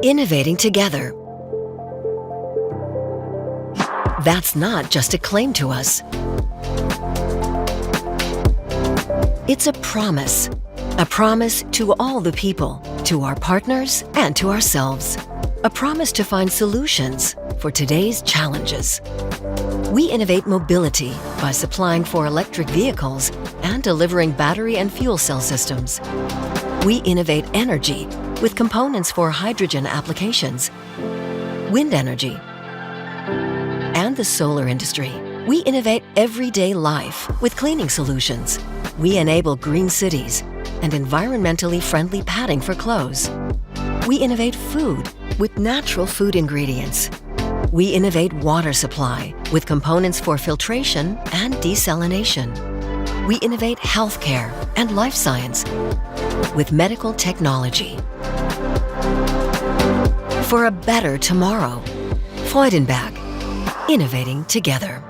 Innovating together. That's not just a claim to us. It's a promise to all the people, to our partners, and to ourselves. A promise to find solutions for today's challenges. We innovate mobility by supplying for electric vehicles and delivering battery and fuel cell systems. We innovate energy with components for hydrogen applications, wind energy, and the solar industry. We innovate everyday life with cleaning solutions. We enable green cities and environmentally friendly padding for clothes. We innovate food with natural food ingredients. We innovate water supply with components for filtration and desalination. We innovate healthcare and life science with medical technology. For a better tomorrow, Freudenberg, innovating together.